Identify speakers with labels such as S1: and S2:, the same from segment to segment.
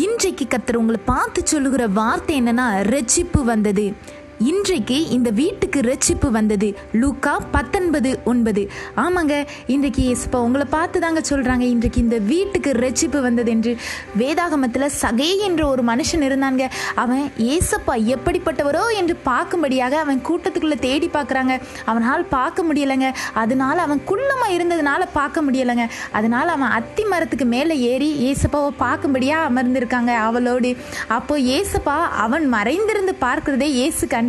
S1: இன்றைக்கு கர்த்தர் உங்களை பார்த்து சொல்லுகிற வார்த்தை என்னன்னா, ரட்சிப்பு வந்தது. இன்றைக்கு இந்த வீட்டுக்கு ரட்சிப்பு வந்தது. லூக்கா 19:9. ஆமாங்க, இன்றைக்கு இயேசுப்பா உங்களை பார்த்து தாங்க சொல்றாங்க, இன்றைக்கு இந்த வீட்டுக்கு ரட்சிப்பு வந்தது என்று. வேதாகமத்தில் சகே என்ற ஒரு மனுஷன் இருந்தாங்க. அவன் ஏசப்பா எப்படிப்பட்டவரோ என்று பார்க்கும்படியாக அவன் கூட்டத்துக்குள்ள தேடி பார்க்குறாங்க. அவனால் பார்க்க முடியலைங்க. அதனால அவன் குள்ளமாக இருந்ததுனால பார்க்க முடியலைங்க. அதனால அவன் அத்தி மரத்துக்கு மேலே ஏறி ஏசப்பாவை பார்க்கும்படியாக அமர்ந்திருக்காங்க அவளோடு. அப்போ ஏசப்பா அவன் மறைந்திருந்து பார்க்கிறதே ஏசு கண்டாருங்க.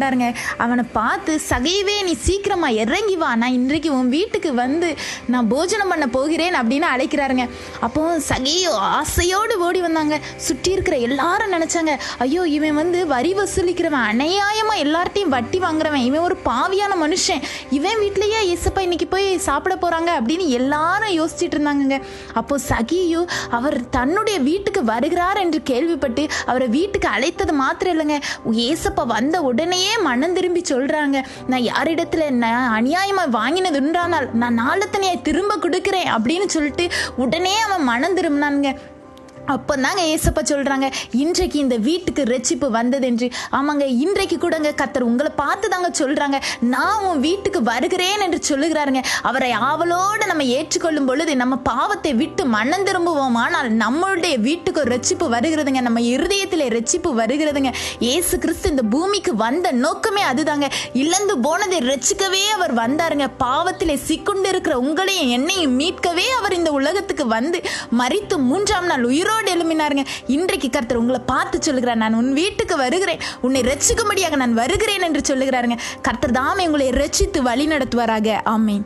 S1: அவனை பார்த்து, சகையவே நீ சீக்கிரமா இறங்கி வா, நான் இன்றைக்கு உன் வீட்டுக்கு வந்து நான் போஜனம் பண்ண போகிறேன் அப்படின்னு அழைக்கிறாருங்க. அப்போ சகையோ ஆசையோடு ஓடி வந்தாங்க. சுற்றி இருக்கிற எல்லாரும் நினைச்சாங்க, ஐயோ இவன் வந்து வரி வசூலிக்கிறவன், அநியாயமா எல்லார்ட்டையும் வட்டி வாங்குறவன், இவன் ஒரு பாவியான மனுஷன், இவன் வீட்டிலேயே ஏசப்பா இன்னைக்கு போய் சாப்பிட போறாங்க அப்படின்னு எல்லாரும் யோசிச்சுட்டு இருந்தாங்க. அப்போ சகியோ அவர் தன்னுடைய வீட்டுக்கு வருகிறார் என்று கேள்விப்பட்டு அவரை வீட்டுக்கு அழைத்தது மாத்திரம் இல்லைங்க, ஏசப்பா வந்த உடனே மனம் திரும்பி சொல்றாங்க, நான் யாரிடத்துல நான் அநியாயமா வாங்கினது உண்டானால் நான் நாளத்தனையை திரும்ப கொடுக்கிறேன் அப்படின்னு சொல்லிட்டு உடனே அவன் மனம் திரும்பினானுங்க. அப்போதாங்க ஏசப்பா சொல்றாங்க, இன்றைக்கு இந்த வீட்டுக்கு ரட்சிப்பு வந்தது என்று. ஆமாங்க, இன்றைக்கு கூடங்க கர்த்தர் உங்களை பார்த்து தாங்க சொல்றாங்க, நான் உன் வீட்டுக்கு வருகிறேன் என்று சொல்லுகிறாருங்க. அவரை ஆவலோடு நம்ம ஏற்றுக்கொள்ளும் பொழுது நம்ம பாவத்தை விட்டு மனம் திரும்புவோம். ஆனால் நம்மளுடைய வீட்டுக்கு ஒரு ரட்சிப்பு வருகிறதுங்க, நம்ம இருதயத்திலே ரட்சிப்பு வருகிறதுங்க. இயேசு கிறிஸ்து இந்த பூமிக்கு வந்த நோக்கமே அதுதாங்க. இழந்து போனதை ரட்சிக்கவே அவர் வந்தாருங்க. பாவத்திலே சிக்குண்டு இருக்கிற உங்களையும் என்னையும் மீட்கவே அவர் இந்த உலகத்துக்கு வந்து மரித்து 3ஆம் நாள் உயிரோடு எழுப்பினாருங்க. இன்றைக்கு கர்த்தர் உங்களை பார்த்து சொல்லுகிறார், நான் உன் வீட்டுக்கு வருகிறேன், உன்னை ரட்சிக்கும்படியாக நான் வருகிறேன் என்று சொல்லுகிறாருங்க. கர்த்தர் தாமே உங்களை ரட்சித்து வழி நடத்துவாராக. ஆமென்.